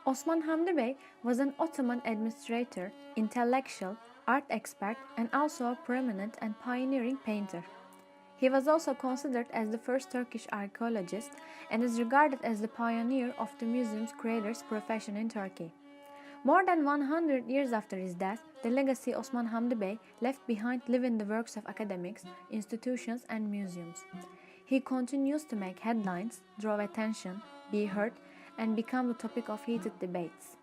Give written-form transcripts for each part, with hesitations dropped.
Osman Hamdi Bey was an Ottoman administrator, intellectual, art expert, and also a prominent and pioneering painter. He was also considered as the first Turkish archaeologist and is regarded as the pioneer of the museum's creator's profession in Turkey. More than 100 years after his death, the legacy Osman Hamdi Bey left behind live in the works of academics, institutions, and museums. He continues to make headlines, draw attention, be heard, and become the topic of heated debates.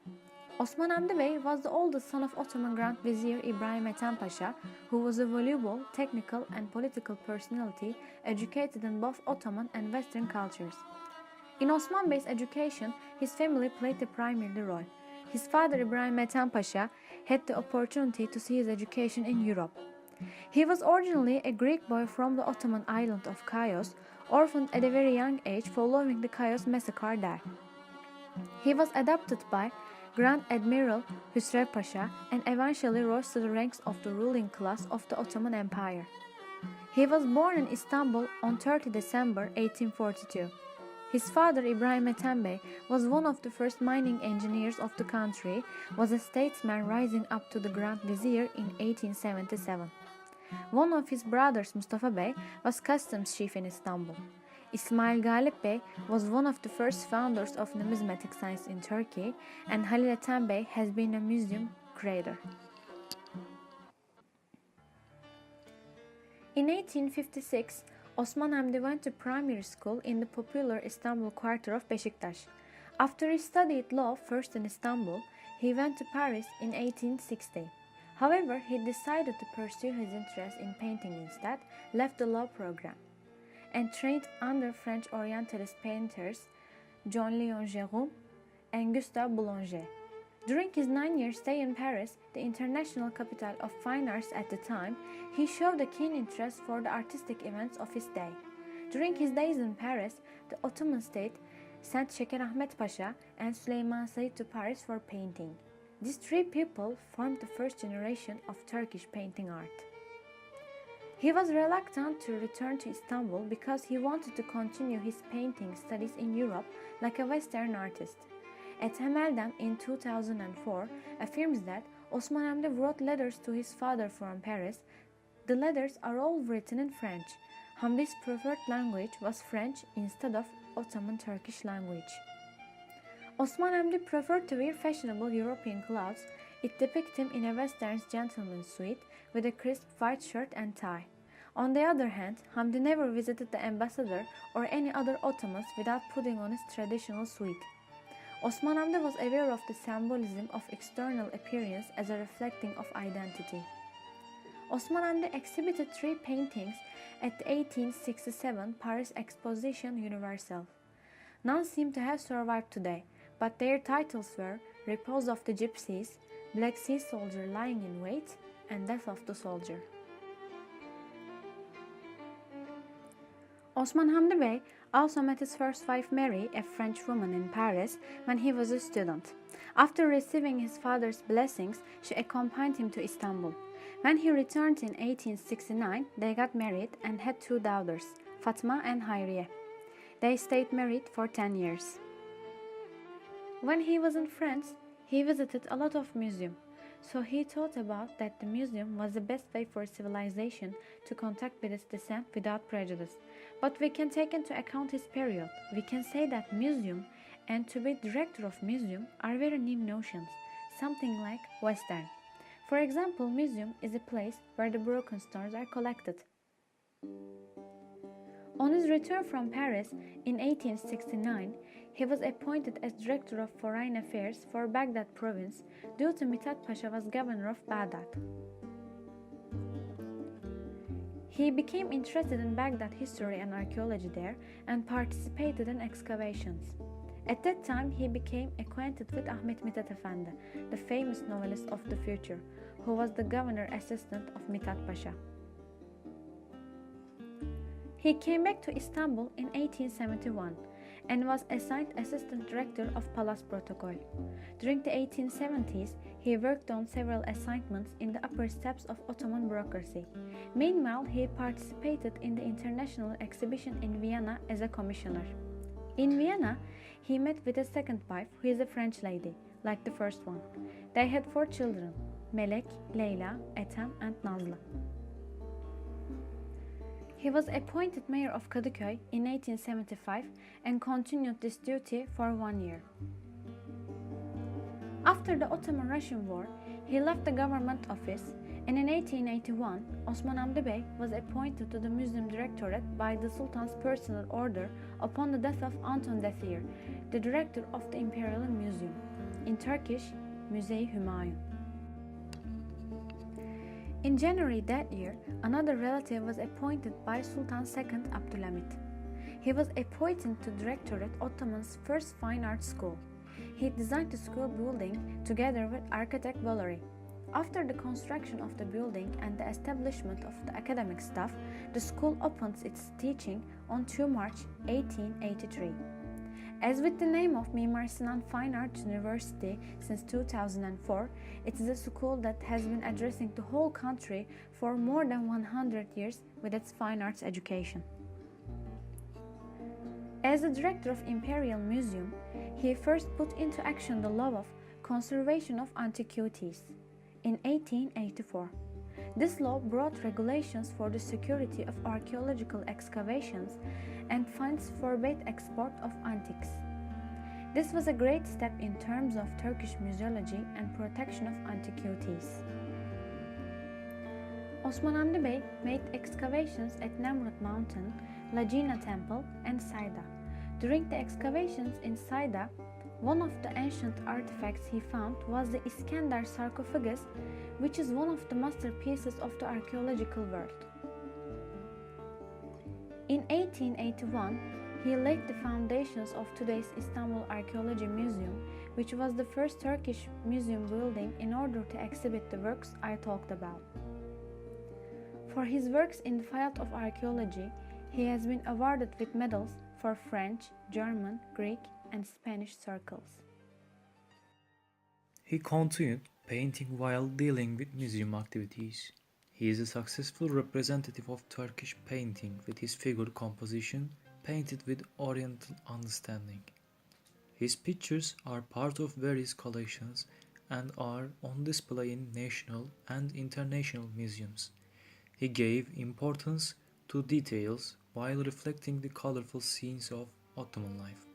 Osman Hamdi Bey was the oldest son of Ottoman Grand Vizier Ibrahim Ethem Pasha, who was a voluble, technical, and political personality educated in both Ottoman and Western cultures. In Osman Bey's education, his family played the primary role. His father Ibrahim Ethem Pasha had the opportunity to see his education in Europe. He was originally a Greek boy from the Ottoman island of Chios, orphaned at a very young age following the Chios massacre there. He was adopted by Grand Admiral Hüsrev Pasha and eventually rose to the ranks of the ruling class of the Ottoman Empire. He was born in Istanbul on 30 December 1842. His father, Ibrahim Ethem Bey, was one of the first mining engineers of the country, was a statesman rising up to the Grand Vizier in 1877. One of his brothers, Mustafa Bey, was customs chief in Istanbul. Ismail Galip Bey was one of the first founders of numismatic science in Turkey, and Halil Ethem Bey has been a museum creator. In 1856, Osman Hamdi went to primary school in the popular Istanbul quarter of Beşiktaş. After he studied law first in Istanbul, he went to Paris in 1860. However, he decided to pursue his interest in painting instead, left the law program, and trained under French Orientalist painters Jean-Léon Gérôme and Gustave Boulanger. During his 9-year stay in Paris, the international capital of fine arts at the time, he showed a keen interest for the artistic events of his day. During his days in Paris, the Ottoman state sent Şeker Ahmet Pasha and Süleyman Said to Paris for painting. These three people formed the first generation of Turkish painting art. He was reluctant to return to Istanbul because he wanted to continue his painting studies in Europe like a Western artist. Ethem Eldem in 2004 affirms that Osman Hamdi wrote letters to his father from Paris. The letters are all written in French. Hamdi's preferred language was French instead of Ottoman Turkish language. Osman Hamdi preferred to wear fashionable European clothes. It depicts him in a Western gentleman's suit with a crisp white shirt and tie. On the other hand, Hamdi never visited the ambassador or any other Ottomans without putting on his traditional suit. Osman Hamdi was aware of the symbolism of external appearance as a reflecting of identity. Osman Hamdi exhibited 3 paintings at the 1867 Paris Exposition Universelle. None seem to have survived today, but their titles were Repose of the Gypsies, Black Sea Soldier Lying in Wait, and Death of the Soldier. Osman Hamdi Bey also met his first wife Mary, a French woman in Paris, when he was a student. After receiving his father's blessings, she accompanied him to Istanbul. When he returned in 1869, they got married and had 2 daughters, Fatma and Hayriye. They stayed married for 10 years. When he was in France, he visited a lot of museums. So he thought about that the museum was the best way for civilization to contact with its descent without prejudice. But we can take into account his period. We can say that museum and to be director of museum are very new notions, something like Western. For example, museum is a place where the broken stones are collected. On his return from Paris in 1869, he was appointed as Director of Foreign Affairs for Baghdad province due to Mithat Pasha was governor of Baghdad. He became interested in Baghdad history and archaeology there and participated in excavations. At that time, he became acquainted with Ahmet Mithat Efendi, the famous novelist of the future, who was the governor assistant of Mithat Pasha. He came back to Istanbul in 1871 and was assigned assistant director of Palace Protocol. During the 1870s, he worked on several assignments in the upper steps of Ottoman bureaucracy. Meanwhile, he participated in the international exhibition in Vienna as a commissioner. In Vienna, he met with a second wife, who is a French lady, like the first one. They had 4 children: Melek, Leyla, Ethem, and Nazlı. He was appointed mayor of Kadıköy in 1875 and continued this duty for 1 year. After the Ottoman-Russian War, he left the government office, and in 1881, Osman Hamdi Bey was appointed to the Museum Directorate by the Sultan's personal order upon the death of Anton Defir, the director of the Imperial Museum, in Turkish, Müze-i Hümayun. In January that year, another relative was appointed by Sultan II Abdülhamit. He was appointed to Directorate Ottoman's first fine arts school. He designed the school building together with architect Valery. After the construction of the building and the establishment of the academic staff, the school opens its teaching on 2 March 1883. As with the name of Mimar Sinan Fine Arts University since 2004, it is a school that has been addressing the whole country for more than 100 years with its fine arts education. As the director of Imperial Museum, he first put into action the law of conservation of antiquities in 1884. This law brought regulations for the security of archaeological excavations and fines forbade export of antiques. This was a great step in terms of Turkish museology and protection of antiquities. Osman Hamdi Bey made excavations at Nemrut Mountain, Lagina Temple, and Sayda. During the excavations in Sayda, one of the ancient artifacts he found was the Iskandar sarcophagus, which is one of the masterpieces of the archaeological world. In 1881, he laid the foundations of today's Istanbul Archaeology Museum, which was the first Turkish museum building in order to exhibit the works I talked about. For his works in the field of archaeology, he has been awarded with medals for French, German, Greek, and Spanish circles. He continued painting while dealing with museum activities. He is a successful representative of Turkish painting with his figure composition painted with Oriental understanding. His pictures are part of various collections and are on display in national and international museums. He gave importance to details while reflecting the colorful scenes of Ottoman life.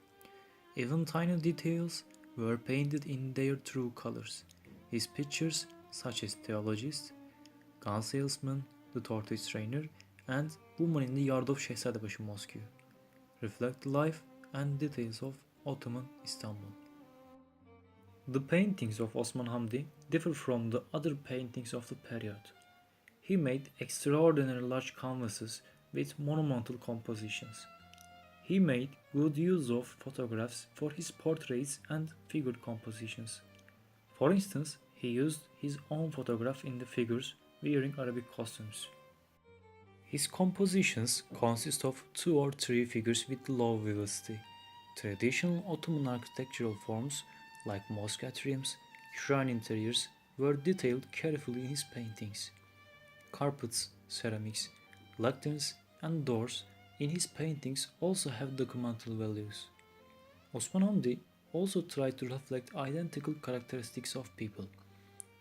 Even tiny details were painted in their true colors. His pictures, such as Theologist, Gun Salesman, The Tortoise Trainer, and Woman in the Yard of Şehzadebaşı Mosque, reflect the life and details of Ottoman Istanbul. The paintings of Osman Hamdi differ from the other paintings of the period. He made extraordinary large canvases with monumental compositions. He made good use of photographs for his portraits and figure compositions. For instance, he used his own photograph in the figures wearing Arabic costumes. His compositions consist of 2 or 3 figures with low vivacity. Traditional Ottoman architectural forms like mosque atriums, shrine interiors were detailed carefully in his paintings. Carpets, ceramics, lecterns, and doors in his paintings also have documental values. Osman Hamdi also tried to reflect identical characteristics of people.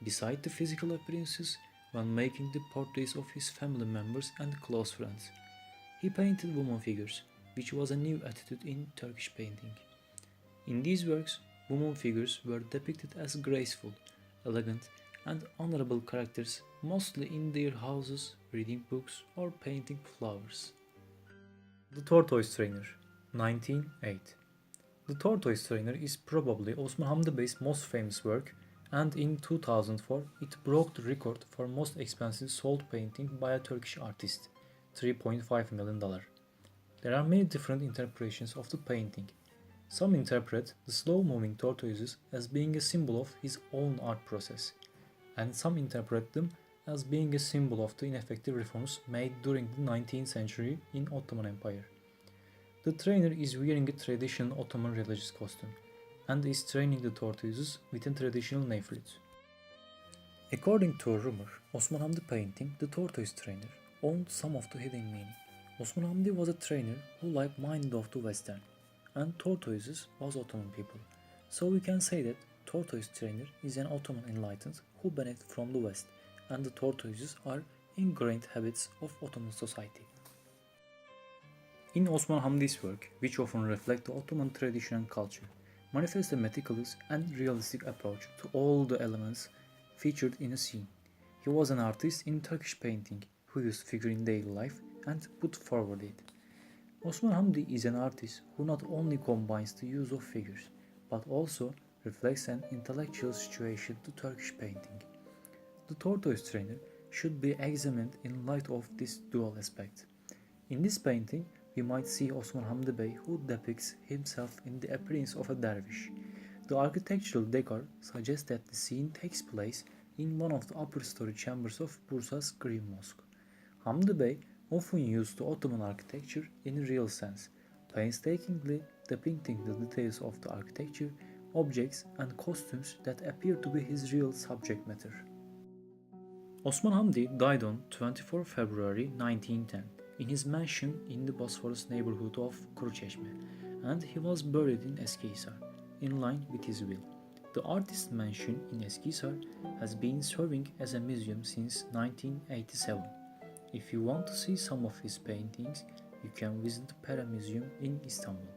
Beside the physical appearances, when making the portraits of his family members and close friends, he painted woman figures, which was a new attitude in Turkish painting. In these works, woman figures were depicted as graceful, elegant, and honorable characters, mostly in their houses, reading books, or painting flowers. The Tortoise Trainer, 1908. The Tortoise Trainer is probably Osman Hamdi Bey's most famous work, and in 2004 it broke the record for most expensive sold painting by a Turkish artist, $3.5 million. There are many different interpretations of the painting. Some interpret the slow-moving tortoises as being a symbol of his own art process, and some interpret them as being a symbol of the ineffective reforms made during the 19th century in Ottoman Empire. The trainer is wearing a traditional Ottoman religious costume and is training the tortoises with a traditional ney flute. According to a rumor, Osman Hamdi painting The Tortoise Trainer owned some of the hidden meaning. Osman Hamdi was a trainer who like minded of the Western. and tortoises was Ottoman people. So we can say that tortoise trainer is an Ottoman enlightened who benefited from the West, and the tortoises are ingrained habits of Ottoman society. In Osman Hamdi's work, which often reflect the Ottoman tradition and culture, manifests a meticulous and realistic approach to all the elements featured in a scene. He was an artist in Turkish painting who used figure in daily life and put forward it. Osman Hamdi is an artist who not only combines the use of figures, but also reflects an intellectual situation to Turkish painting. The tortoise trainer should be examined in light of this dual aspect. In this painting, we might see Osman Hamdi Bey who depicts himself in the appearance of a dervish. The architectural decor suggests that the scene takes place in one of the upper story chambers of Bursa's Green Mosque. Hamdi Bey often used the Ottoman architecture in a real sense, painstakingly depicting the details of the architecture, objects, and costumes that appear to be his real subject matter. Osman Hamdi died on 24 February 1910 in his mansion in the Bosphorus neighborhood of Kuruçeşme, and he was buried in Eskihisar, in line with his will. The artist's mansion in Eskihisar has been serving as a museum since 1987. If you want to see some of his paintings, you can visit the Pera Museum in Istanbul.